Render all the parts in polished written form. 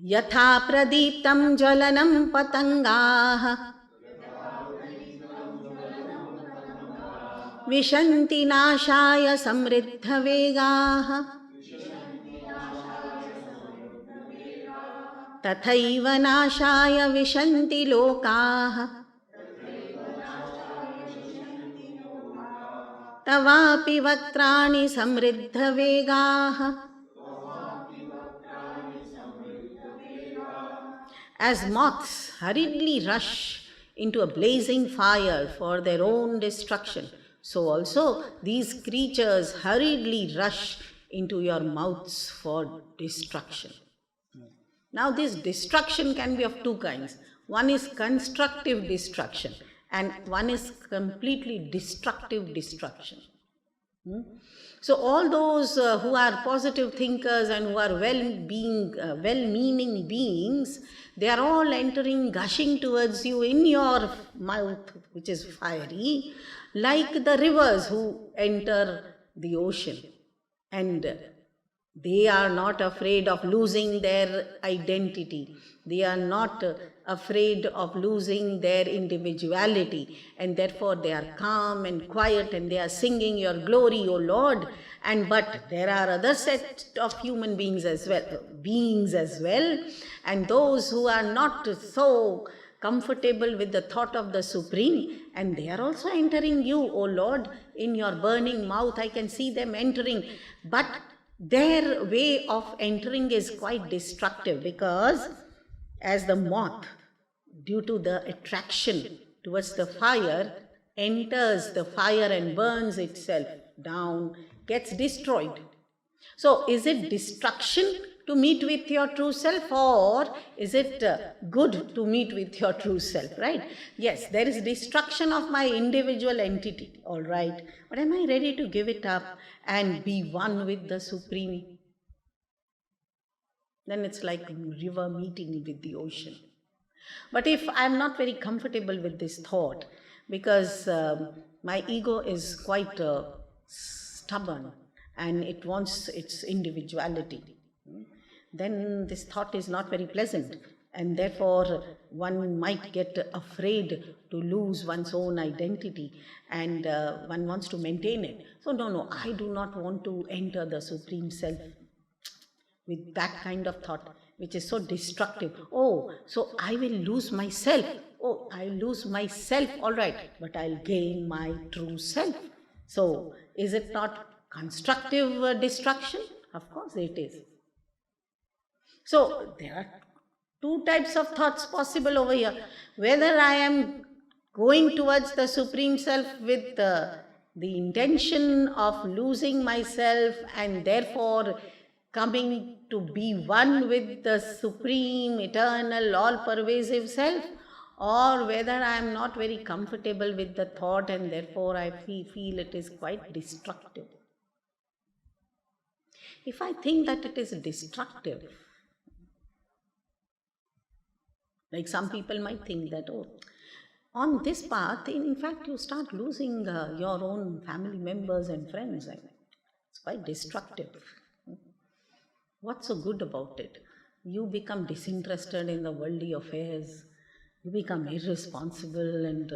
Yatha pradiptam jwalanam patangaah Vishanti nashaya samriddha vegaah Tathaiva nashaya vishanti lokaah Tavapi vaktrani samriddha vegaah. As moths hurriedly rush into a blazing fire for their own destruction, so also these creatures hurriedly rush into your mouths for destruction. Now this destruction can be of two kinds. One is constructive destruction and one is completely destructive destruction. So all those who are positive thinkers and who are well-meaning beings, they are all entering, gushing towards you in your mouth, which is fiery, like the rivers who enter the ocean. And they are not afraid of losing their identity. They are not afraid of losing their individuality, and therefore they are calm and quiet and they are singing your glory, O Lord. But there are other set of human beings as well, and those who are not so comfortable with the thought of the Supreme, and they are also entering you, O Lord, in your burning mouth. I can see them entering, but their way of entering is quite destructive, because as the moth, due to the attraction towards the fire, enters the fire and burns itself down, gets destroyed. So is it destruction to meet with your true self, or is it good to meet with your true self, right? Yes, there is destruction of my individual entity, all right, but am I ready to give it up and be one with the Supreme? Then it's like river meeting with the ocean. But if I'm not very comfortable with this thought, because my ego is quite stubborn and it wants its individuality, then this thought is not very pleasant, and therefore one might get afraid to lose one's own identity, and one wants to maintain it. So no, I do not want to enter the Supreme Self with that kind of thought, which is so destructive. Oh, so I will lose myself. Oh, I'll lose myself, all right, but I'll gain my true self. So is it not constructive destruction? Of course it is. So there are two types of thoughts possible over here. Whether I am going towards the Supreme Self with the intention of losing myself and therefore coming to be one with the Supreme, Eternal, all-pervasive Self, or whether I am not very comfortable with the thought and therefore I feel it is quite destructive. If I think that it is destructive, like some people might think that, oh, on this path, in fact, you start losing your own family members and friends. It's quite destructive. What's so good about it? You become disinterested in the worldly affairs. You become irresponsible and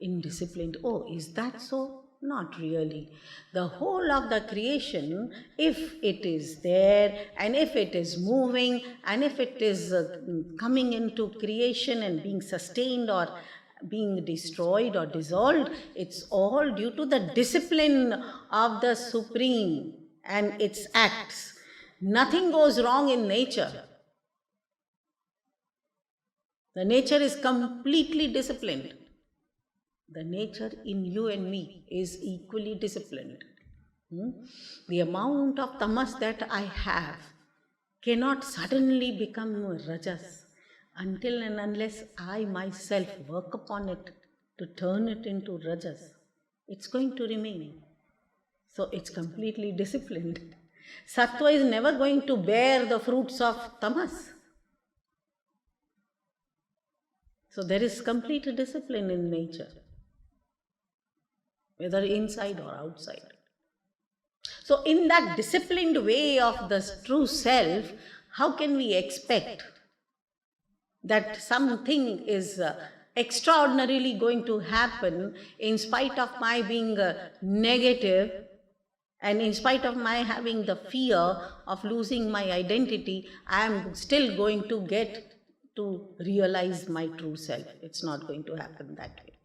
indisciplined. Oh, is that so? Not really. The whole of the creation, if it is there and if it is moving and if it is coming into creation and being sustained or being destroyed or dissolved, it's all due to the discipline of the Supreme and its acts. Nothing goes wrong in nature. The nature is completely disciplined. The nature in you and me is equally disciplined. The amount of tamas that I have cannot suddenly become rajas until and unless I myself work upon it to turn it into rajas. It's going to remain. So it's completely disciplined. Sattva is never going to bear the fruits of tamas. So there is complete discipline in nature, whether inside or outside. So in that disciplined way of the true self, how can we expect that something is extraordinarily going to happen in spite of my being negative, and in spite of my having the fear of losing my identity, I am still going to get to realize my true self. It's not going to happen that way.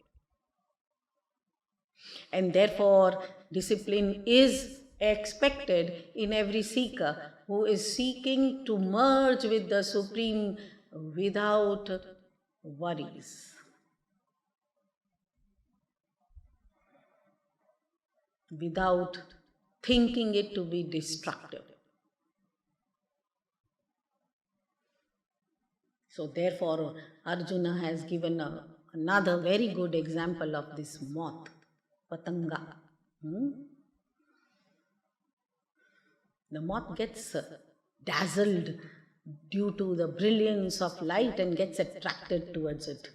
And therefore, discipline is expected in every seeker who is seeking to merge with the Supreme without worries. Without thinking it to be destructive. So therefore, Arjuna has given another very good example of this moth, Patanga. The moth gets dazzled due to the brilliance of light and gets attracted towards it.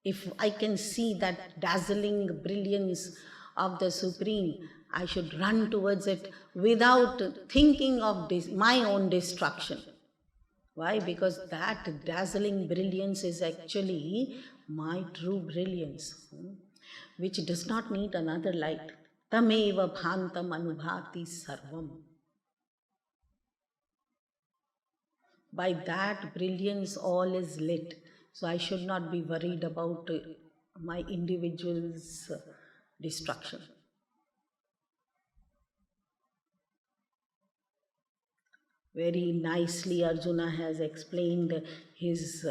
If I can see that dazzling brilliance of the Supreme, I should run towards it without thinking of my own destruction. Why? Because that dazzling brilliance is actually my true brilliance, which does not need another light. Tameva bhantam anubhati sarvam. By that brilliance, all is lit. So I should not be worried about my individual's destruction. Very nicely Arjuna has explained his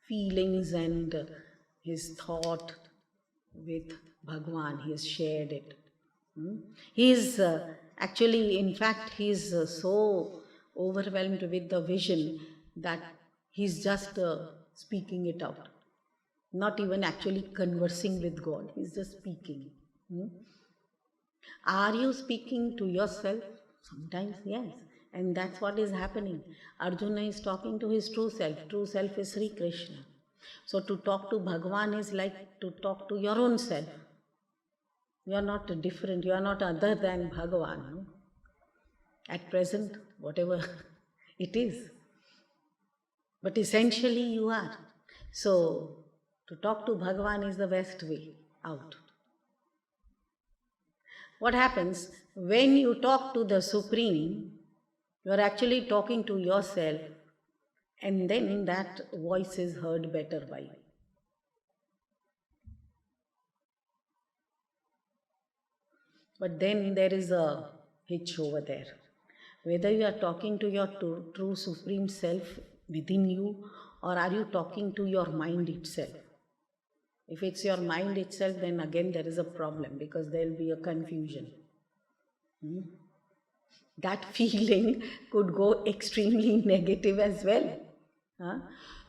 feelings and his thought with Bhagwan. He has shared it. He is actually, in fact, he is so overwhelmed with the vision that he's just speaking it out. Not even actually conversing with God. He's just speaking. Are you speaking to yourself? Sometimes, yes. And that's what is happening. Arjuna is talking to his true self. True self is Sri Krishna. So to talk to Bhagavan is like to talk to your own self. You are not different. You are not other than Bhagavan. No? At present, whatever it is. But essentially you are. So to talk to Bhagavan is the best way out. What happens when you talk to the Supreme? You are actually talking to yourself, and then that voice is heard better by you. But then there is a hitch over there. Whether you are talking to your true Supreme Self within you, or are you talking to your mind itself? If it's your mind itself, then again there is a problem, because there will be a confusion. That feeling could go extremely negative as well.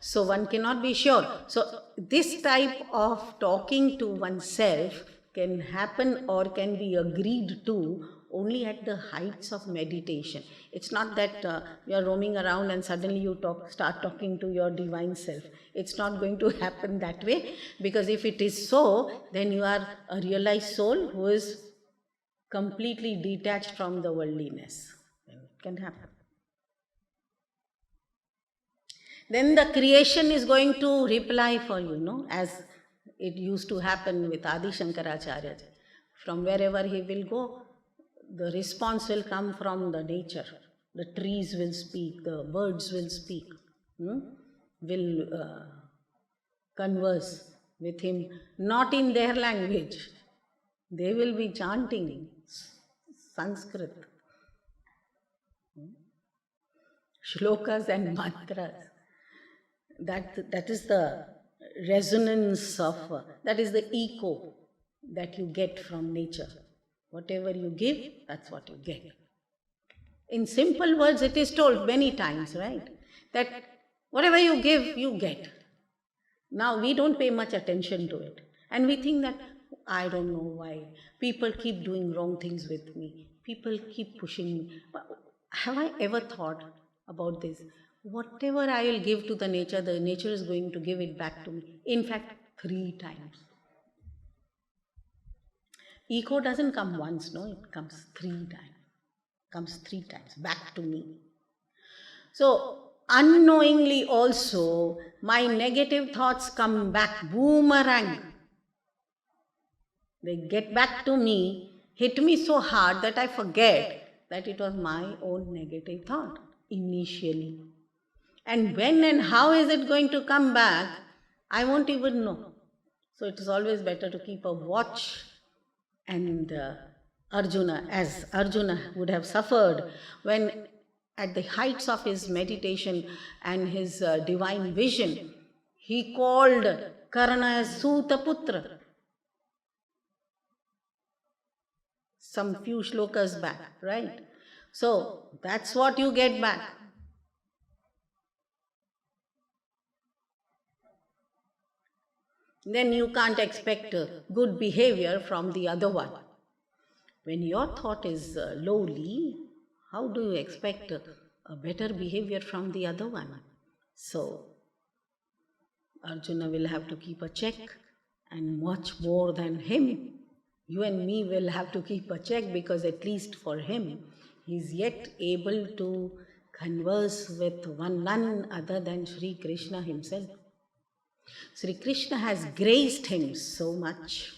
So one cannot be sure. So this type of talking to oneself can happen or can be agreed to only at the heights of meditation. It's not that you are roaming around and suddenly you start talking to your divine self. It's not going to happen that way, because if it is so, then you are a realized soul who is completely detached from the worldliness. It can happen. Then the creation is going to reply for you, as it used to happen with Adi Shankaracharya. From wherever he will go, the response will come from the nature. The trees will speak, the birds will speak, will converse with him, not in their language. They will be chanting Sanskrit, shlokas and mantras. That is the resonance of, that is the echo that you get from nature. Whatever you give, that's what you get. In simple words, it is told many times, right? That whatever you give, you get. Now, we don't pay much attention to it. And we think that, I don't know why. People keep doing wrong things with me. People keep pushing me. But have I ever thought about this? Whatever I will give to the nature is going to give it back to me. In fact, 3 times. Echo doesn't come once, no, it comes 3 times. Comes 3 times back to me. So, unknowingly also, my negative thoughts come back boomerang. They get back to me, hit me so hard that I forget that it was my own negative thought initially. And when and how is it going to come back, I won't even know. So it is always better to keep a watch. And Arjuna, as Arjuna would have suffered when at the heights of his meditation and his divine vision, he called Karna as Sutaputra. Some few shlokas back, right? So that's what you get back. Then you can't expect good behavior from the other one. When your thought is lowly, how do you expect a better behavior from the other one? So Arjuna will have to keep a check, and much more than him. You and me will have to keep a check, because at least for him, he is yet able to converse with none other than Sri Krishna himself. Sri Krishna has graced him so much.